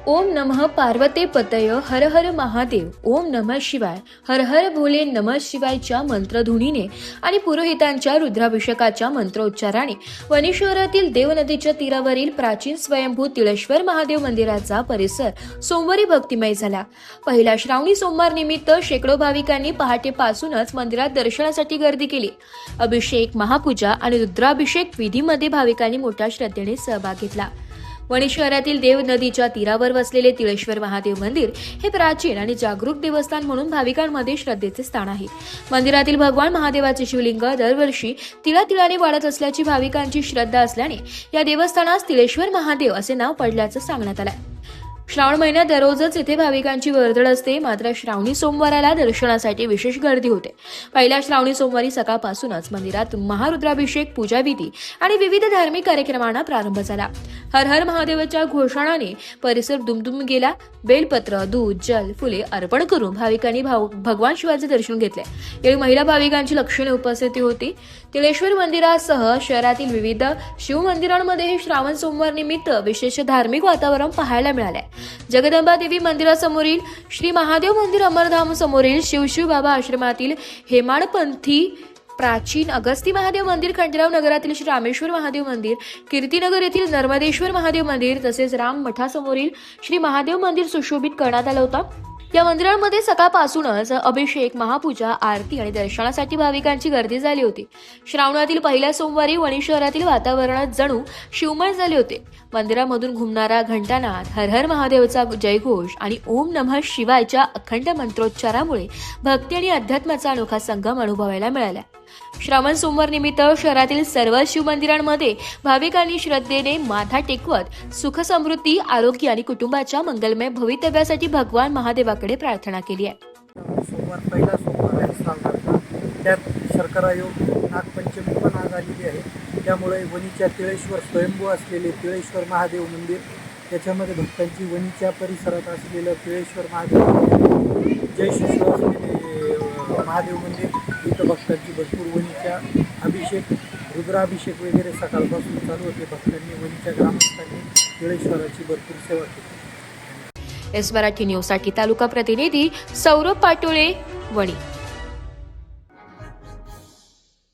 ओम नमः पार्वते पतय हर हर महादेव, ओम नमः शिवाय, हर हर भोले नमः शिवायच्या मंत्रध्वनीने आणि पुरोहितांच्या रुद्राभिषेकाच्या मंत्रोच्चाराने वणी शहरातील देव नदीच्या तीरावरील प्राचीन स्वयंभू तिळेश्वर महादेव मंदिराचा परिसर सोमवारी भक्तिमय झाला। पहिल्या श्रावणी सोमवार निमित्त शेकडो भाविकांनी पहाटेपासूनच मंदिरात दर्शनासाठी गर्दी केली। अभिषेक, महापूजा आणि रुद्राभिषेक विधीमध्ये भाविकांनी मोठ्या श्रद्धेने सहभाग घेतला। वणी शहरातील देव नदीच्या तीरावर वसलेले तिळेश्वर महादेव मंदिर हे प्राचीन आणि जागरूक देवस्थान म्हणून भाविकांमध्ये श्रद्धेचे स्थान आहे। मंदिरातील भगवान महादेवाचे शिवलिंग दरवर्षी तिळातिळाने वाढत असल्याची भाविकांची श्रद्धा असल्याने या देवस्थानास तिळेश्वर महादेव असे नाव पडल्याचं सांगण्यात आलंय। श्रावण महिन्यात दररोजच येथे भाविकांची वर्दळ असते, मात्र श्रावणी सोमवाराला दर्शनासाठी विशेष गर्दी होते। पहिल्या श्रावणी सोमवारी सकाळपासूनच मंदिरात महारुद्राभिषेक, पूजाविधी आणि विविध धार्मिक कार्यक्रमांना प्रारंभ झाला। हर हर महादेवाच्या घोषणाने परिसर दुमदुम गेला। बेलपत्र, दूध, जल, फुले अर्पण करून भाविकांनी भगवान शिवाचे दर्शन घेतले। यावेळी महिला भाविकांची लक्षणीय उपस्थिती होती। तिळेश्वर मंदिरासह शहरातील विविध शिवमंदिरांमध्ये श्रावण सोमवार निमित्त विशेष धार्मिक वातावरण पाहायला मिळाले। जगदंबा देवी मंदिरासमोरील श्री महादेव मंदिर, अमरधाम समोरील शिव बाबा आश्रमातील हेमाडपंथी प्राचीन अगस्ती महादेव मंदिर, खंडेराव नगरातील श्री रामेश्वर महादेव मंदिर, कीर्तिनगर येथील नर्मदेश्वर महादेव मंदिर तसेच राम मठासमोरील श्री महादेव मंदिर सुशोभित करण्यात आलं होतं। या मंदिरांमध्ये सकाळपासूनच अभिषेक, महापूजा, आरती आणि दर्शनासाठी भाविकांची गर्दी झाली होती। श्रावणातील पहिल्या सोमवारी वणी शहरातील वातावरणात जणू शिवमय झाले होते। मंदिरामधून घुमणारा घंटानाद, हर हर महादेवचा जयघोष आणि ओम नमः शिवायच्या अखंड मंत्रोच्चारामुळे भक्ती आणि अध्यात्माचा अनोखा संगम अनुभवायला मिळाला। श्रावण सोमवार निमित्त शहरातील सर्व शिवमंदिरांमध्ये भाविकांनी श्रद्धेने माथा टेकवत सुख, समृद्धी, आरोग्य आणि कुटुंबाच्या मंगलमय भवितव्यासाठी भगवान महादेवाकडे प्रार्थना केली आहे। सोमवार पहिला सोमवार आहे श्रावणाचा, त्यात शर्करा योग, नागपंचमी पण आज आलेली आहे। त्यामुळे वणीच्या तिळेश्वर स्वयंभू असलेले तिळेश्वर महादेव मंदिर, त्याच्यामध्ये भक्तांची वणीच्या परिसरात असलेलं तिळेश्वर महादेव, जय शिव असलेले महादेव मंदिर, इथं भक्तांची भरपूर वणीच्या अभिषेक, रुद्राभिषेक वगैरे सकाळपासून चालू होते। भक्तांनी वणीच्या ग्रामस्थांनी तिळेश्वराची भरपूर सेवा केली। एस मराठी न्यूजसाठी तालुका प्रतिनिधी सौरभ पाटोळे, वणी।